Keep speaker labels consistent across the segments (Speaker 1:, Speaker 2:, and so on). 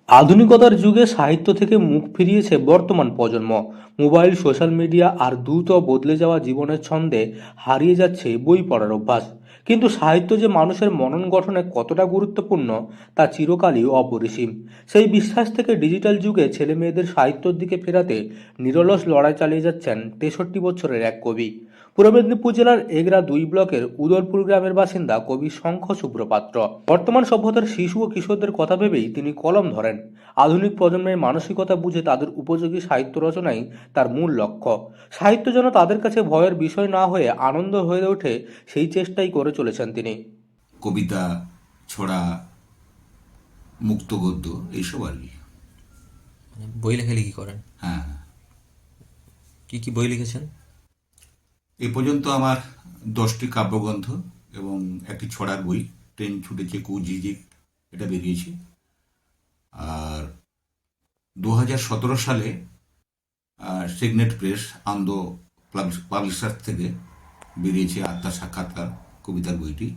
Speaker 1: আধুনিকতার যুগে সাহিত্য থেকে মুখ ফিরিয়েছে বর্তমান প্রজন্ম। মোবাইল, সোশ্যাল মিডিয়া আর দ্রুত বদলে যাওয়া জীবনের ছন্দে হারিয়ে যাচ্ছে বই পড়ার অভ্যাস। কিন্তু সাহিত্য যে মানুষের মনন গঠনে কতটা গুরুত্বপূর্ণ তা চিরকালই অপরিসীম। সেই বিশ্বাস থেকে ডিজিটাল যুগে ছেলে মেয়েদের সাহিত্যর দিকে ফেরাতে নিরলস লড়াই চালিয়ে যাচ্ছেন 63 বছরের এক কবি। পূর্ব মেদিনীপুর জেলার এগরা 2 ব্লকের উদলপুর গ্রামের বাসিন্দা কবি শঙ্খ শুভ্রপাত্র। বর্তমান সভ্যতার শিশু ও কিশোরদের কথা ভেবেই তিনি কলম ধরেন। আধুনিক প্রজন্মের মানসিকতা বুঝে তাদের উপযোগী সাহিত্য রচনাই তার মূল লক্ষ্য। সাহিত্য যেন তাদের কাছে ভয়ের বিষয় না হয়ে আনন্দ হয়ে ওঠে, সেই চেষ্টাই করে চলেছেন তিনি।
Speaker 2: কবিতা, ছড়া, মুক্ত গদ্য এইসব আর কি।
Speaker 3: বই লেখালেখি করেন?
Speaker 2: হ্যাঁ,
Speaker 3: কি কি বই লিখেছেন?
Speaker 2: এ পর্যন্ত আমার 10টি কাব্যগ্রন্থ এবং একটি ছড়ার বই, ট্রেন ছুটেছে কুজিজিক, এটা বেরিয়েছে। আর 2017 সালে সিগনেট প্রেস আনন্দ পাবলিশার থেকে বেরিয়েছে আত্মার সাক্ষাৎকার কবিতার বইটি।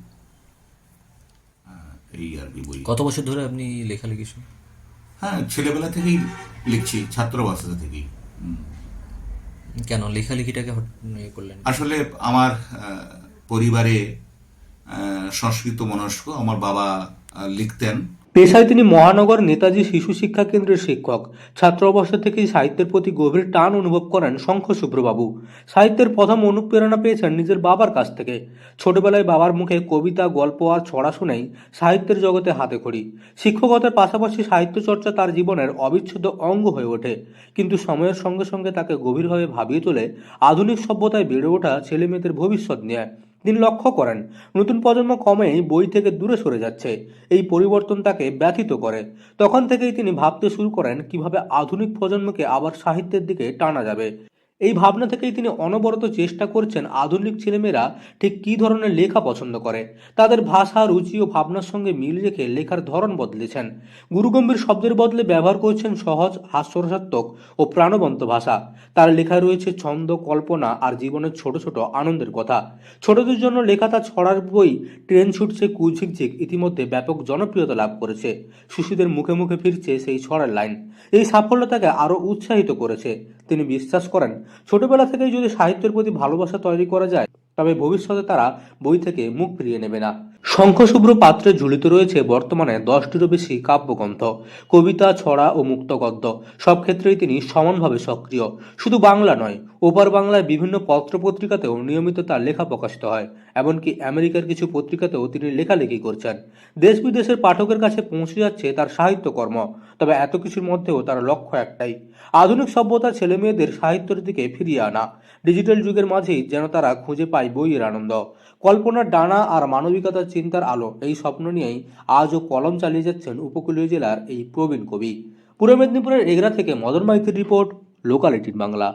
Speaker 2: এই আর কি বই।
Speaker 3: কত বছর ধরে আপনি লেখালেখি শুরু?
Speaker 2: হ্যাঁ, ছেলেবেলা থেকেই লিখছি, ছাত্রাবস্থা থেকেই।
Speaker 3: কেন লেখালেখিটাকে করলেন?
Speaker 2: আসলে আমার পরিবারে সংস্কৃত মনস্ক, আমার বাবা লিখতেন।
Speaker 1: পেশায় তিনি মহানগর নেতাজি শিশু শিক্ষা কেন্দ্রের শিক্ষক। ছাত্র অবস্থা থেকেই সাহিত্যের প্রতি গভীর টান অনুভব করেন শঙ্খ শুভ্রবাবু। সাহিত্যের প্রথম অনুপ্রেরণা পেয়েছেন নিজের বাবার কাছ থেকে। ছোটবেলায় বাবার মুখে কবিতা, গল্প আর ছড়া শুনেই সাহিত্যের জগতে হাতেখড়ি। শিক্ষকতার পাশাপাশি সাহিত্য চর্চা তার জীবনের অবিচ্ছেদ্য অঙ্গ হয়ে ওঠে। কিন্তু সময়ের সঙ্গে সঙ্গে তাকে গভীরভাবে ভাবিয়ে তোলে আধুনিক সভ্যতায় বেড়ে ওঠা ছেলেমেয়েদের ভবিষ্যৎ নিয়ে। তিনি লক্ষ্য করেন নতুন প্রজন্ম ক্রমেই বই থেকে দূরে সরে যাচ্ছে। এই পরিবর্তন তাকে ব্যথিত করে। তখন থেকেই তিনি ভাবতে শুরু করেন কিভাবে আধুনিক প্রজন্মকে আবার সাহিত্যের দিকে টানা যাবে। এই ভাবনা থেকেই তিনি অনবরত চেষ্টা করছেন আধুনিক ছেলেমেয়েরা ঠিক কী ধরনের লেখা পছন্দ করে, তাদের ভাষা, রুচি ও ভাবনার সঙ্গে মিল রেখে লেখার ধরন বদলেছেন। গুরুগম্ভীর শব্দের বদলে ব্যবহার করছেন সহজ, হাস্যরসাত্মক ও প্রাণবন্ত ভাষা। তার লেখায় রয়েছে ছন্দ, কল্পনা আর জীবনের ছোট ছোট আনন্দের কথা। ছোটদের জন্য লেখা তার ছড়ার বই ট্রেন ছুটছে কুঝিকঝিক ইতিমধ্যে ব্যাপক জনপ্রিয়তা লাভ করেছে। শিশুদের মুখে মুখে ফিরছে সেই ছড়ার লাইন। এই সাফল্য তাকে আরও উৎসাহিত করেছে। তিনি বিশ্বাস করেন ছোটবেলা থেকেই যদি সাহিত্যের প্রতি ভালোবাসা তৈরি করা যায় তবে ভবিষ্যতে তারা বই থেকে মুখ ফিরিয়ে নেবে না। শঙ্খশুভ্র পাত্রে ঝুলিত রয়েছে বর্তমানে 10টিরও বেশি কাব্যগ্রন্থ, কবিতা, ছড়া ও মুক্ত গদ্য। সব ক্ষেত্রেই তিনি সমানভাবে সক্রিয়। শুধু বাংলা নয়, ওপার বাংলায় বিভিন্ন পত্রপত্রিকাতেও নিয়মিত তার লেখা প্রকাশিত হয়। এমনকি আমেরিকার কিছু পত্রিকাতেও তিনি লেখালেখি করছেন। দেশ বিদেশের পাঠকের কাছে পৌঁছে যাচ্ছে তার সাহিত্যকর্ম। তবে এত কিছুর মধ্যেও তার লক্ষ্য একটাই, আধুনিক সভ্যতার ছেলেমেয়েদের সাহিত্যের দিকে ফিরিয়ে আনা। ডিজিটাল যুগের মাঝেই যেন তারা খুঁজে পায় বইয়ের আনন্দ, কল্পনার ডানা আর মানবিকতার চিন্তার আলো। এই স্বপ্ন নিয়েই আজও কলম চালিয়ে যাচ্ছেন উপকূলীয় জেলার এই প্রবীণ কবি। পূর্ব মেদিনীপুরের এগরা থেকে মদন মাইতির রিপোর্ট, লোকাল 18 বাংলা।